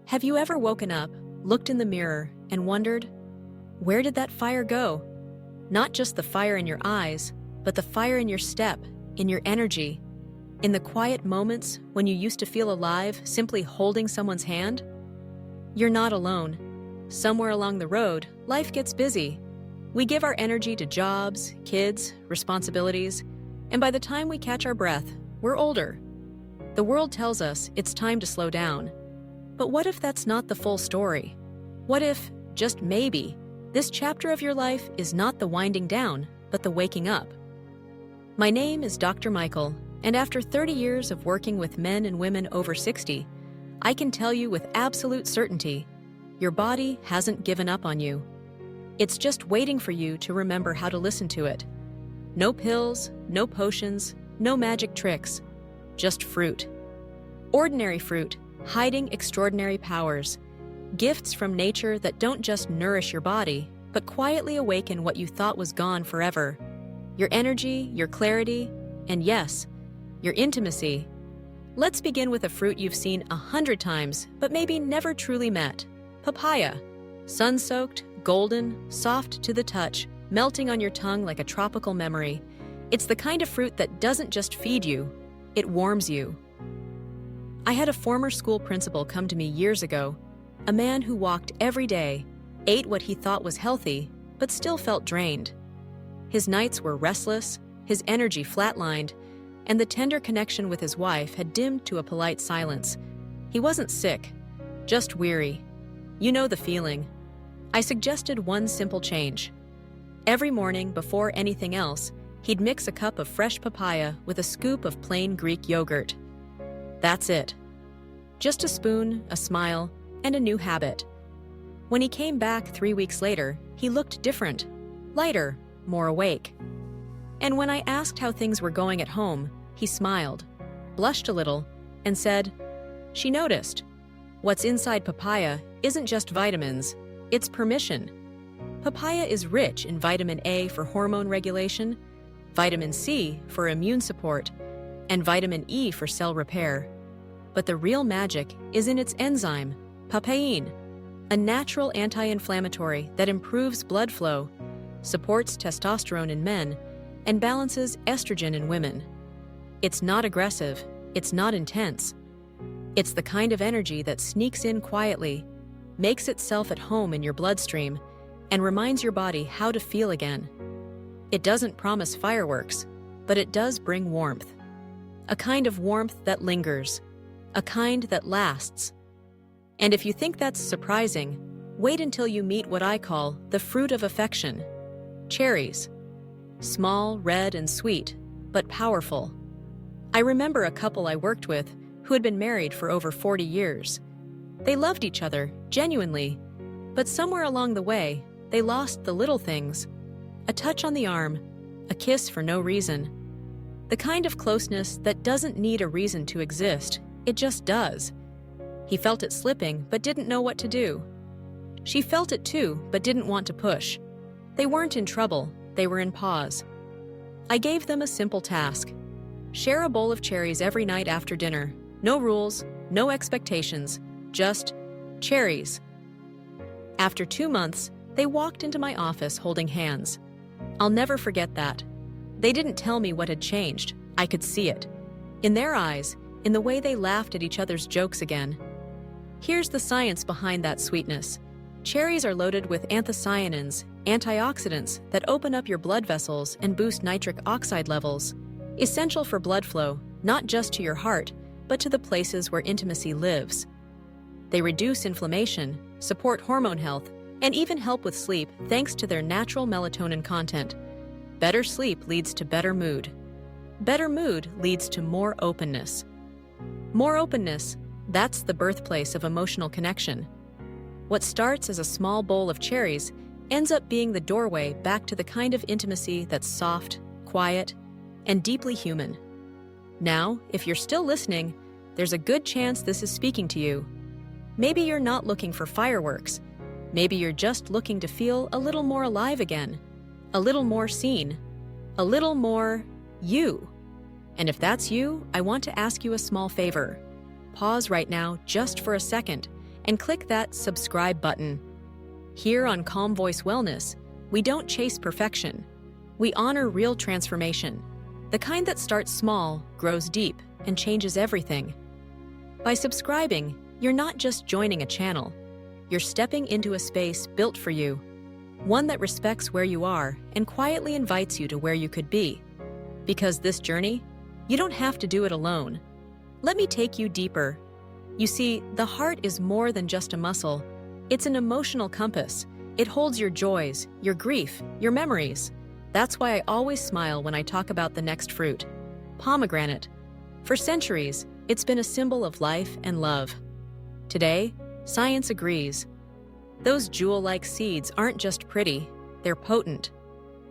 Have you ever woken up, looked in the mirror, and wondered, where did that fire go? Not just the fire in your eyes, but the fire in your step, in your energy, in the quiet moments when you used to feel alive simply holding someone's hand? You're not alone. Somewhere along the road, life gets busy. We give our energy to jobs, kids, responsibilities, and by the time we catch our breath, we're older. The world tells us it's time to slow down. But what if that's not the full story? What if, just maybe, this chapter of your life is not the winding down, but the waking up? My name is Dr. Michael, and after 30 years of working with men and women over 60, I can tell you with absolute certainty, your body hasn't given up on you. It's just waiting for you to remember how to listen to it. No pills, no potions, no magic tricks, just fruit. Ordinary fruit, hiding extraordinary powers. Gifts from nature that don't just nourish your body, but quietly awaken what you thought was gone forever. Your energy, your clarity, and yes, your intimacy. Let's begin with a fruit you've seen 100 times, but maybe never truly met. Papaya. Sun-soaked, golden, soft to the touch, melting on your tongue like a tropical memory. It's the kind of fruit that doesn't just feed you, it warms you. I had a former school principal come to me years ago, a man who walked every day, ate what he thought was healthy, but still felt drained. His nights were restless, his energy flatlined, and the tender connection with his wife had dimmed to a polite silence. He wasn't sick, just weary. You know the feeling. I suggested one simple change. Every morning, before anything else, he'd mix a cup of fresh papaya with a scoop of plain Greek yogurt. That's it. Just a spoon, a smile, and a new habit. When he came back 3 weeks later, he looked different, lighter, more awake. And when I asked how things were going at home, he smiled, blushed a little, and said, "She noticed. What's inside papaya isn't just vitamins, it's permission." Papaya is rich in vitamin A for hormone regulation, vitamin C for immune support, and vitamin E for cell repair. But the real magic is in its enzyme, papain, a natural anti-inflammatory that improves blood flow, supports testosterone in men, and balances estrogen in women. It's not aggressive, it's not intense. It's the kind of energy that sneaks in quietly, makes itself at home in your bloodstream, and reminds your body how to feel again. It doesn't promise fireworks, but it does bring warmth. A kind of warmth that lingers, a kind that lasts. And if you think that's surprising, wait until you meet what I call the fruit of affection. Cherries. Small, red, and sweet, but powerful. I remember a couple I worked with who had been married for over 40 years. They loved each other, genuinely, but somewhere along the way, they lost the little things. A touch on the arm, a kiss for no reason. The kind of closeness that doesn't need a reason to exist, it just does. He felt it slipping, but didn't know what to do. She felt it too, but didn't want to push. They weren't in trouble, they were in pause. I gave them a simple task. Share a bowl of cherries every night after dinner. No rules, no expectations, just cherries. After 2 months, they walked into my office holding hands. I'll never forget that. They didn't tell me what had changed. I could see it. In their eyes, in the way they laughed at each other's jokes again. Here's the science behind that sweetness. Cherries are loaded with anthocyanins, antioxidants that open up your blood vessels and boost nitric oxide levels, essential for blood flow, not just to your heart, but to the places where intimacy lives. They reduce inflammation, support hormone health, and even help with sleep thanks to their natural melatonin content. Better sleep leads to better mood. Better mood leads to more openness. More openness, that's the birthplace of emotional connection. What starts as a small bowl of cherries ends up being the doorway back to the kind of intimacy that's soft, quiet, and deeply human. Now, if you're still listening, there's a good chance this is speaking to you. Maybe you're not looking for fireworks. Maybe you're just looking to feel a little more alive again, a little more seen, a little more you. And if that's you, I want to ask you a small favor. Pause right now just for a second and click that subscribe button. Here on Calm Voice Wellness, we don't chase perfection. We honor real transformation, the kind that starts small, grows deep, and changes everything. By subscribing, you're not just joining a channel. You're stepping into a space built for you, one that respects where you are and quietly invites you to where you could be. Because this journey, you don't have to do it alone. Let me take you deeper. You see, the heart is more than just a muscle. It's an emotional compass. It holds your joys, your grief, your memories. That's why I always smile when I talk about the next fruit, pomegranate. For centuries, it's been a symbol of life and love. Today, science agrees. Those jewel-like seeds aren't just pretty, they're potent.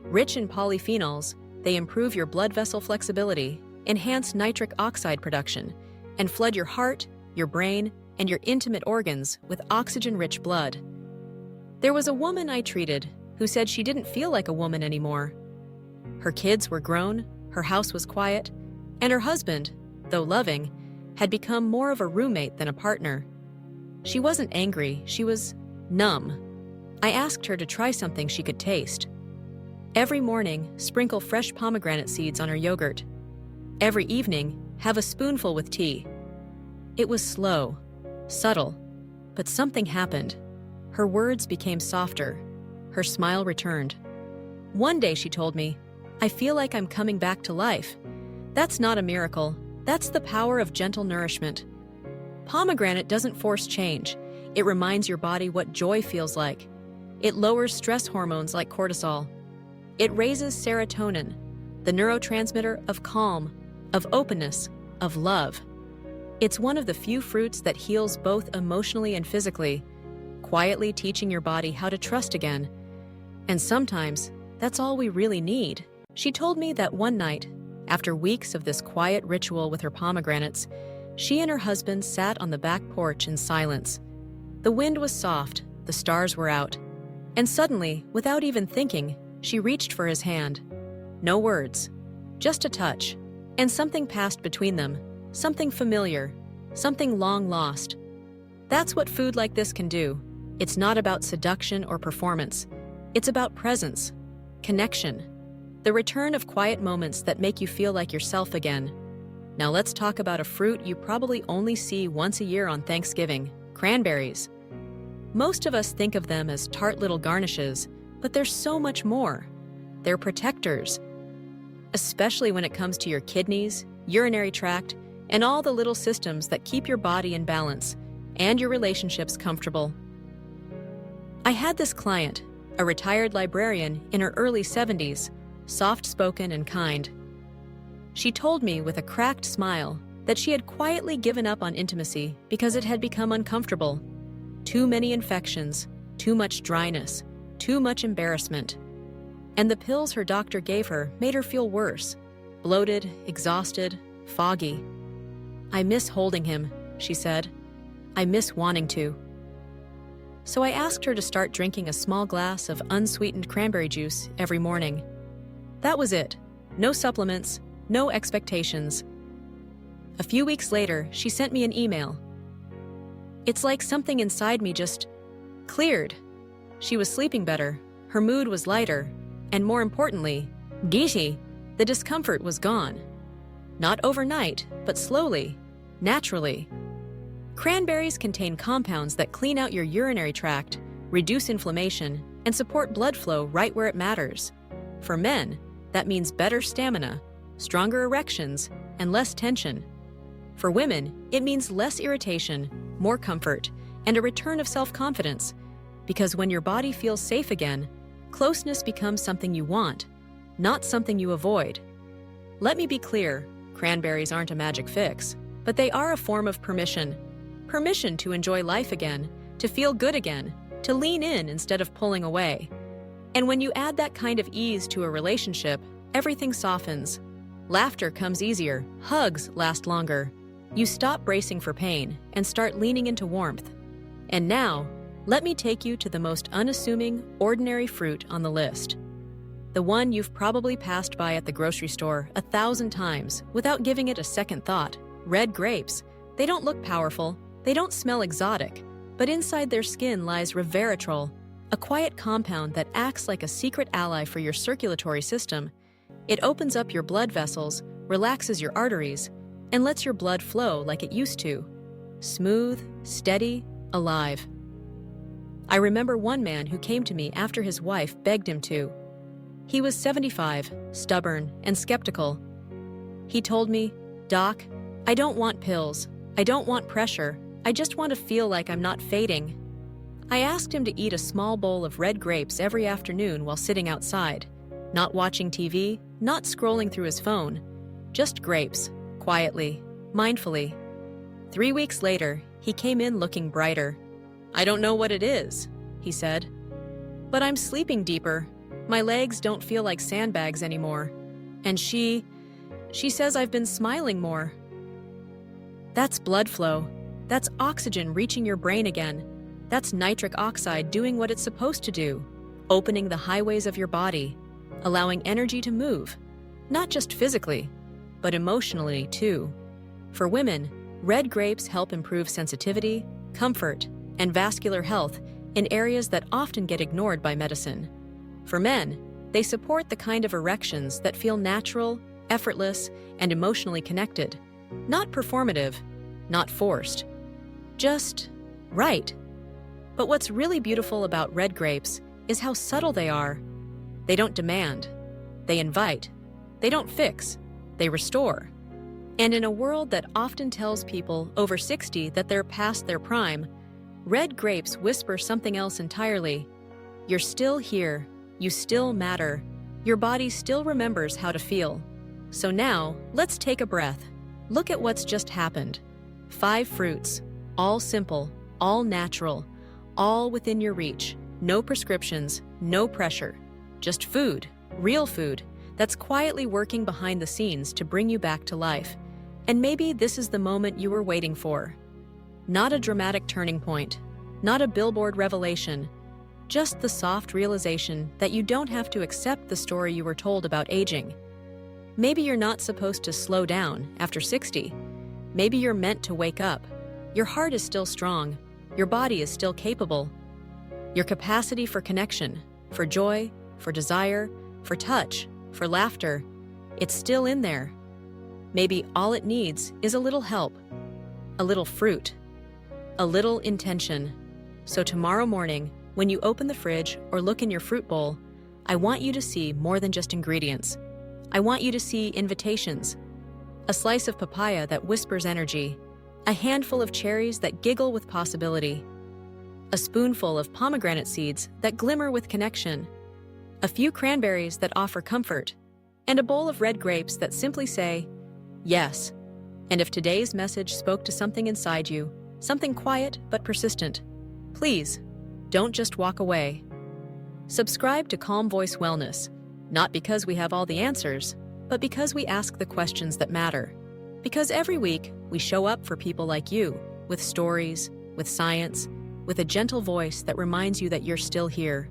Rich in polyphenols, they improve your blood vessel flexibility, enhance nitric oxide production, and flood your heart, your brain, and your intimate organs with oxygen-rich blood. There was a woman I treated who said she didn't feel like a woman anymore. Her kids were grown, her house was quiet, and her husband, though loving, had become more of a roommate than a partner. She wasn't angry, she was numb. I asked her to try something she could taste. Every morning, sprinkle fresh pomegranate seeds on her yogurt. Every evening, have a spoonful with tea. It was slow, subtle, but something happened. Her words became softer. Her smile returned. One day she told me, "I feel like I'm coming back to life." That's not a miracle. That's the power of gentle nourishment. Pomegranate doesn't force change. It reminds your body what joy feels like. It lowers stress hormones like cortisol. It raises serotonin, the neurotransmitter of calm, of openness, of love. It's one of the few fruits that heals both emotionally and physically, quietly teaching your body how to trust again. And sometimes, that's all we really need. She told me that one night, after weeks of this quiet ritual with her pomegranates, she and her husband sat on the back porch in silence. The wind was soft, the stars were out, and suddenly, without even thinking, she reached for his hand. No words, just a touch, and something passed between them, something familiar, something long lost. That's what food like this can do. It's not about seduction or performance. It's about presence, connection, the return of quiet moments that make you feel like yourself again. Now let's talk about a fruit you probably only see once a year on Thanksgiving, cranberries. Most of us think of them as tart little garnishes, but there's so much more. They're protectors, especially when it comes to your kidneys, urinary tract, and all the little systems that keep your body in balance and your relationships comfortable. I had this client, a retired librarian in her early 70s, soft-spoken and kind. She told me with a cracked smile that she had quietly given up on intimacy because it had become uncomfortable. Too many infections, too much dryness, too much embarrassment. And the pills her doctor gave her made her feel worse, bloated, exhausted, foggy. "I miss holding him," she said. "I miss wanting to." So I asked her to start drinking a small glass of unsweetened cranberry juice every morning. That was it. No supplements, no expectations. A few weeks later, she sent me an email. It's like something inside me just cleared. She was sleeping better, her mood was lighter, and more importantly, giti, the discomfort was gone. Not overnight, but slowly, naturally. Cranberries contain compounds that clean out your urinary tract, reduce inflammation, and support blood flow right where it matters. For men, that means better stamina, stronger erections, and less tension. For women, it means less irritation, more comfort, and a return of self-confidence. Because when your body feels safe again, closeness becomes something you want, not something you avoid. Let me be clear, cranberries aren't a magic fix, but they are a form of permission. Permission to enjoy life again, to feel good again, to lean in instead of pulling away. And when you add that kind of ease to a relationship, everything softens. Laughter comes easier, hugs last longer. You stop bracing for pain and start leaning into warmth. And now, let me take you to the most unassuming, ordinary fruit on the list. The one you've probably passed by at the grocery store 1,000 times without giving it a second thought. Red grapes. They don't look powerful. They don't smell exotic. But inside their skin lies resveratrol, a quiet compound that acts like a secret ally for your circulatory system. It opens up your blood vessels, relaxes your arteries, and lets your blood flow like it used to. Smooth, steady, alive. I remember one man who came to me after his wife begged him to. He was 75, stubborn, and skeptical. He told me, "Doc, I don't want pills. I don't want pressure. I just want to feel like I'm not fading." I asked him to eat a small bowl of red grapes every afternoon while sitting outside, not watching TV, not scrolling through his phone, just grapes, quietly, mindfully. 3 weeks later, he came in looking brighter. "I don't know what it is," he said, "but I'm sleeping deeper. My legs don't feel like sandbags anymore. And she says I've been smiling more." That's blood flow. That's oxygen reaching your brain again. That's nitric oxide doing what it's supposed to do, opening the highways of your body, allowing energy to move, not just physically, but emotionally too. For women, red grapes help improve sensitivity, comfort, and vascular health in areas that often get ignored by medicine. For men, they support the kind of erections that feel natural, effortless, and emotionally connected. Not performative, not forced. Just right. But what's really beautiful about red grapes is how subtle they are. They don't demand. They invite. They don't fix. They restore. And in a world that often tells people over 60 that they're past their prime, red grapes whisper something else entirely. You're still here. You still matter. Your body still remembers how to feel. So now, let's take a breath. Look at what's just happened. 5 fruits, all simple, all natural, all within your reach. No prescriptions, no pressure. Just food, real food, that's quietly working behind the scenes to bring you back to life. And maybe this is the moment you were waiting for. Not a dramatic turning point, not a billboard revelation, just the soft realization that you don't have to accept the story you were told about aging. Maybe you're not supposed to slow down after 60. Maybe you're meant to wake up. Your heart is still strong. Your body is still capable. Your capacity for connection, for joy, for desire, for touch, for laughter, it's still in there. Maybe all it needs is a little help, a little fruit, a little intention. So tomorrow morning, when you open the fridge or look in your fruit bowl, I want you to see more than just ingredients. I want you to see invitations. A slice of papaya that whispers energy, a handful of cherries that giggle with possibility, a spoonful of pomegranate seeds that glimmer with connection, a few cranberries that offer comfort, and a bowl of red grapes that simply say, yes. And if today's message spoke to something inside you, something quiet but persistent, please, don't just walk away. Subscribe to Calm Voice Wellness, not because we have all the answers, but because we ask the questions that matter. Because every week, we show up for people like you, with stories, with science, with a gentle voice that reminds you that you're still here.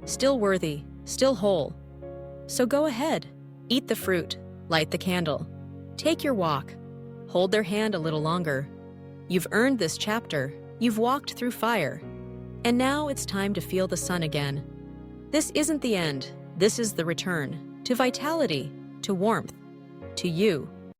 Still worthy, still whole. So go ahead, eat the fruit, light the candle, take your walk, hold their hand a little longer. You've earned this chapter, you've walked through fire, and now it's time to feel the sun again. This isn't the end, this is the return, to vitality, to warmth, to you.